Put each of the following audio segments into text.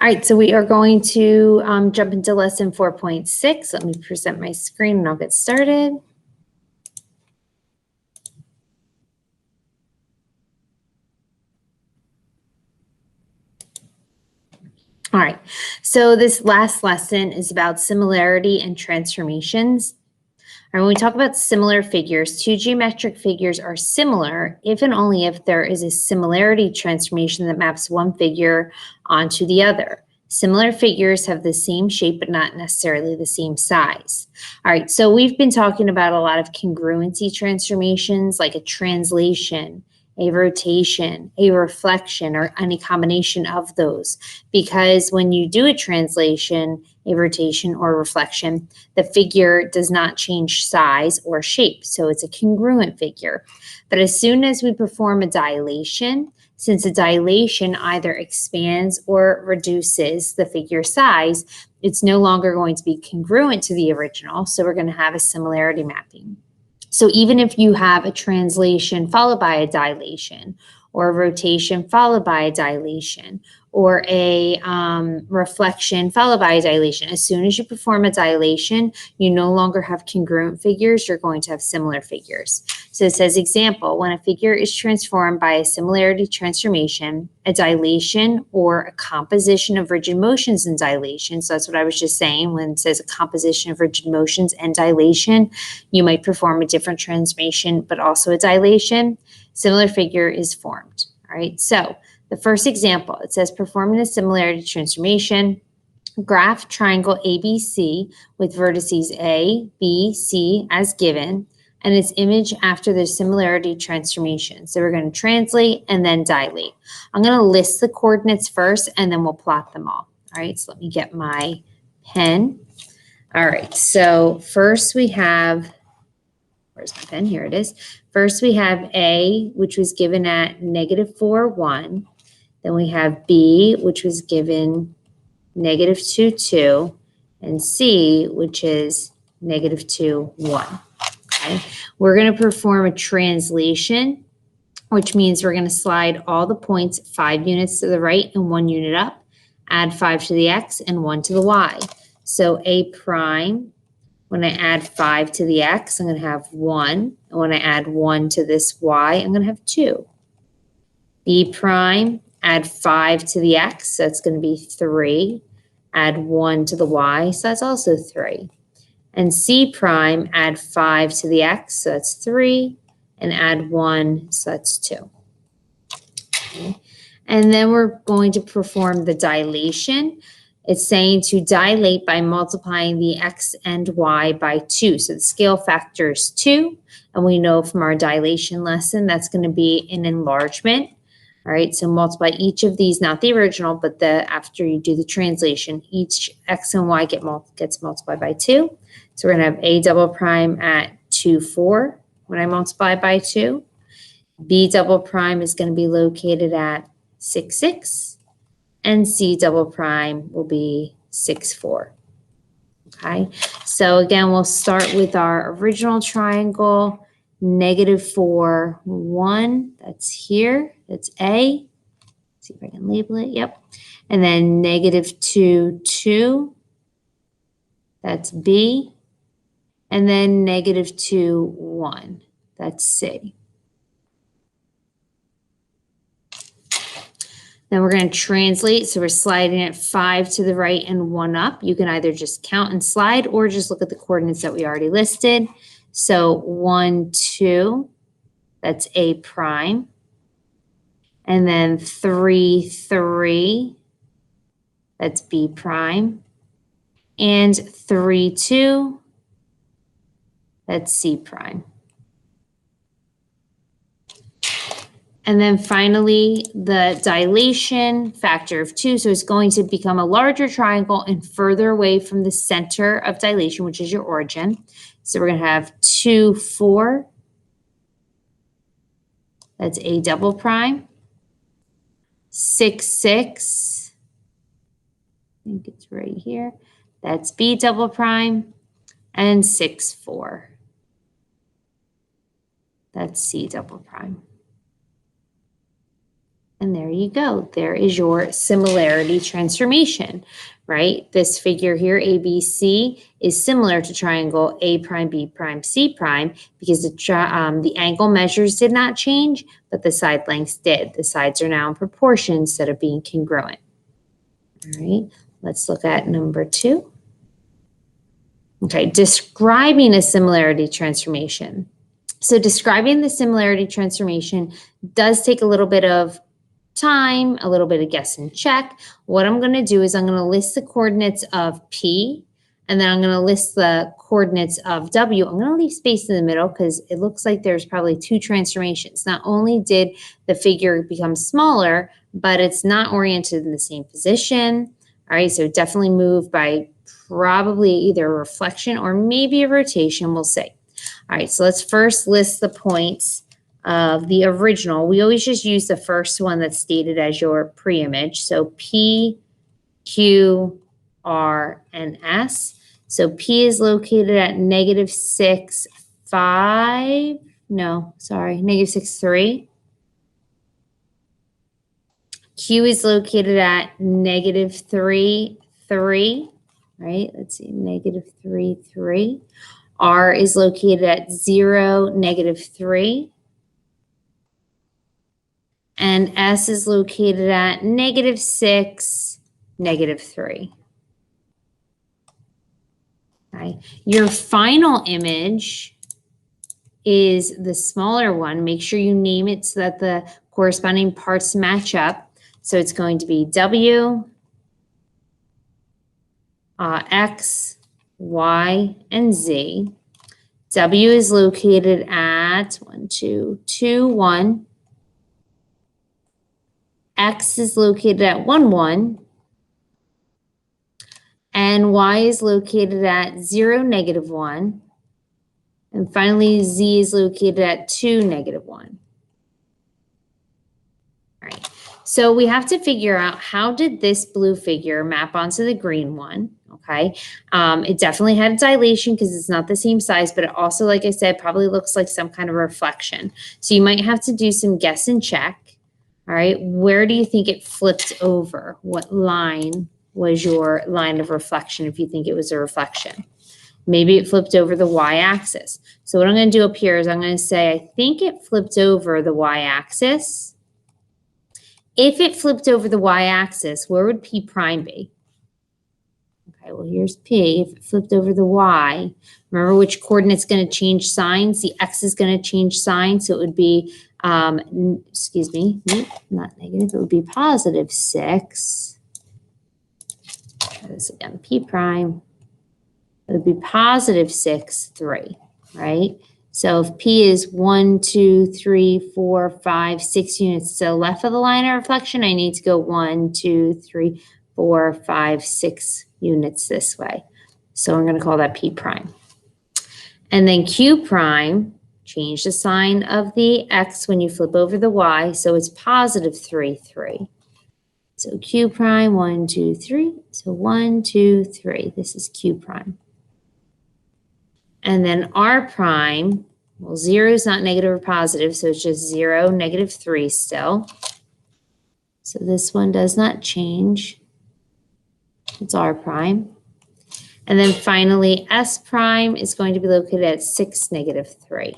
All right, so we are going to jump into lesson 4.6. Let me present my screen and I'll get started. All right, so this last lesson is about similarity and transformations. All right, when we talk about similar figures, two geometric figures are similar if and only if there is a similarity transformation that maps one figure onto the other. Similar figures have the same shape, but not necessarily the same size. All right, so we've been talking about a lot of congruency transformations, like a translation, a rotation, a reflection, or any combination of those. Because when you do a translation, a rotation, or reflection, the figure does not change size or shape, so it's a congruent figure. But as soon as we perform a dilation, since a dilation either expands or reduces the figure size, it's no longer going to be congruent to the original, so we're going to have a similarity mapping. So even if you have a translation followed by a dilation, or a rotation followed by a dilation, or a reflection followed by a dilation, as soon as you perform a dilation, you no longer have congruent figures, you're going to have similar figures. So it says, example, when a figure is transformed by a similarity transformation, a dilation, or a composition of rigid motions and dilation. So that's what I was just saying when it says a composition of rigid motions and dilation, you might perform a different transformation, but also a dilation. Similar figure is formed. All right, so the first example, it says performing a similarity transformation, graph triangle ABC with vertices A, B, C as given, and its image after the similarity transformation. So we're going to translate and then dilate. I'm going to list the coordinates first and then we'll plot them all. All right, so let me get my pen. All right, so first we have, where's my pen? Here it is. First we have A, which was given at -4, 1. Then we have B, which was given -2, 2, and C, which is -2, 1. Okay. We're going to perform a translation, which means we're going to slide all the points 5 units to the right and 1 unit up, add 5 to the X and 1 to the Y. So A prime, when I add 5 to the X, I'm going to have 1. And when I add 1 to this Y, I'm going to have 2. B prime, add 5 to the X, so that's going to be 3. Add 1 to the Y, so that's also 3. And C prime, add 5 to the X, so that's 3. And add 1, so that's 2. Okay. And then we're going to perform the dilation. It's saying to dilate by multiplying the X and Y by 2. So the scale factor is 2. And we know from our dilation lesson, that's going to be an enlargement. All right, so multiply each of these, not the original, but after you do the translation, each X and Y gets multiplied by 2. So we're going to have A double prime at 2, 4 when I multiply by 2. B double prime is going to be located at 6, 6. And C double prime will be 6, 4. Okay, so again, we'll start with our original triangle, -4, 1, that's here, that's A. Let's see if I can label it, yep. And then -2, 2, that's B. And then -2, 1, that's C. Then we're going to translate. So we're sliding it 5 to the right and 1 up. You can either just count and slide or just look at the coordinates that we already listed. So 1, 2, that's A prime. And then 3, 3, that's B prime. And 3, 2, that's C prime. And then finally, the dilation factor of 2. So it's going to become a larger triangle and further away from the center of dilation, which is your origin. So we're going to have 2, 4. That's A double prime. 6, 6. I think it's right here. That's B double prime. And 6, 4. That's C double prime. And there you go. There is your similarity transformation, right? This figure here, ABC, is similar to triangle A prime, B prime, C prime because the angle measures did not change, but the side lengths did. The sides are now in proportion instead of being congruent. All right, let's look at number 2. Okay, describing a similarity transformation. So describing the similarity transformation does take a little bit of time, a little bit of guess and check. What I'm going to do is I'm going to list the coordinates of P, and then I'm going to list the coordinates of W. I'm going to leave space in the middle because it looks like there's probably 2 transformations. Not only did the figure become smaller, but it's not oriented in the same position. All right, so definitely move by probably either a reflection or maybe a rotation, we'll see. All right, so let's first list the points of the original. We always just use the first one that's stated as your pre-image. So P, Q, R, and S. So P is located at -6, 5. No, sorry, -6, 3. Q is located at -3, 3. Right? Let's see, -3, 3. R is located at 0, -3. And S is located at -6, -3. Okay. Your final image is the smaller one. Make sure you name it so that the corresponding parts match up. So it's going to be W, X, Y, and Z. W is located at 2, 1. X is located at 1, 1. And Y is located at 0, -1. And finally, Z is located at 2, -1. All right. So we have to figure out how did this blue figure map onto the green one, okay? It definitely had a dilation because it's not the same size, but it also, like I said, probably looks like some kind of reflection. So you might have to do some guess and check, all right? Where do you think it flipped over? What line was your line of reflection if you think it was a reflection? Maybe it flipped over the y-axis. So what I'm going to do up here is I'm going to say, I think it flipped over the y-axis. If it flipped over the y-axis, where would P prime be? Okay, well, here's P. If it flipped over the y, remember which coordinate's going to change signs? The x is going to change signs, so it would be, excuse me, not negative, it would be +6. Try this again, P prime. It would be +6, 3, right? So if P is 1, 2, 3, 4, 5, 6 units to the left of the line of reflection, I need to go 1, 2, 3, 4, 5, 6 units this way. So I'm going to call that P prime. And then Q prime, change the sign of the X when you flip over the Y, so it's +3, 3. So Q prime, 1, 2, 3. So 1, 2, 3. This is Q prime. And then R prime, well, 0 is not negative or positive, so it's just 0, -3 still. So this one does not change. It's R prime. And then finally, S prime is going to be located at 6, -3.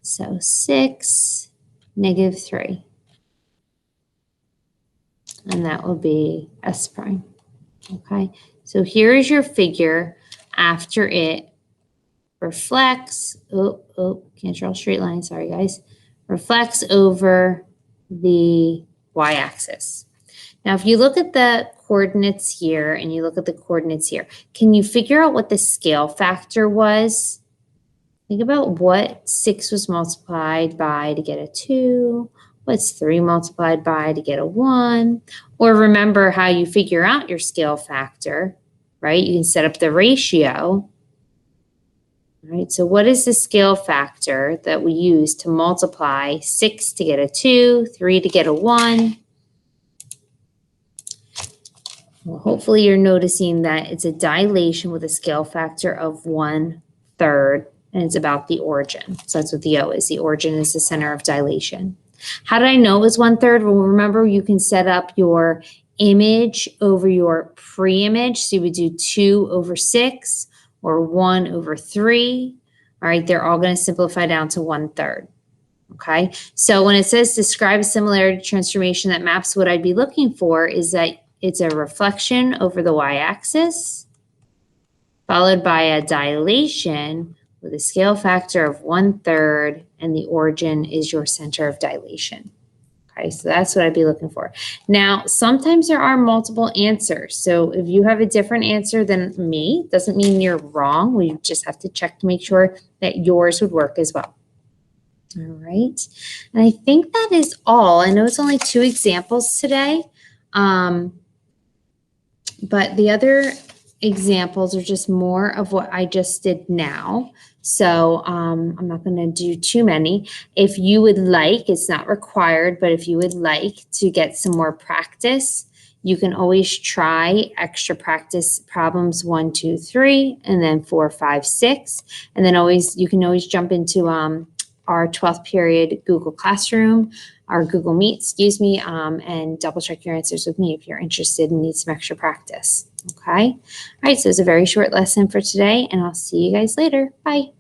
So 6, -3. And that will be S prime. Okay, so here is your figure after it reflects, can't draw a straight line, sorry guys, reflects over the y-axis. Now, if you look at the coordinates here and you look at the coordinates here, can you figure out what the scale factor was? Think about what 6 was multiplied by to get a 2, what's 3 multiplied by to get a 1, or remember how you figure out your scale factor, right? You can set up the ratio. All right, so what is the scale factor that we use to multiply 6 to get a 2, 3 to get a 1? Well, hopefully you're noticing that it's a dilation with a scale factor of 1/3, and it's about the origin. So that's what the O is. The origin is the center of dilation. How did I know it was 1/3? Well, remember you can set up your image over your pre-image. So you would do 2/6 or 1/3. All right, they're all going to simplify down to 1/3. Okay, so when it says describe a similarity transformation that maps, what I'd be looking for is that it's a reflection over the y-axis, followed by a dilation with a scale factor of 1/3, and the origin is your center of dilation. Okay, so that's what I'd be looking for. Now, sometimes there are multiple answers. So if you have a different answer than me, doesn't mean you're wrong. We just have to check to make sure that yours would work as well. All right, and I think that is all. I know it's only 2 examples today, but the other examples are just more of what I just did now. So I'm not going to do too many. If you would like, it's not required, but if you would like to get some more practice, you can always try extra practice problems 1, 2, 3, and then 4, 5, 6, and then you can always jump into our 12th period Google Classroom, our Google Meet, and double check your answers with me if you're interested and need some extra practice. Okay. All right. So it's a very short lesson for today, and I'll see you guys later. Bye.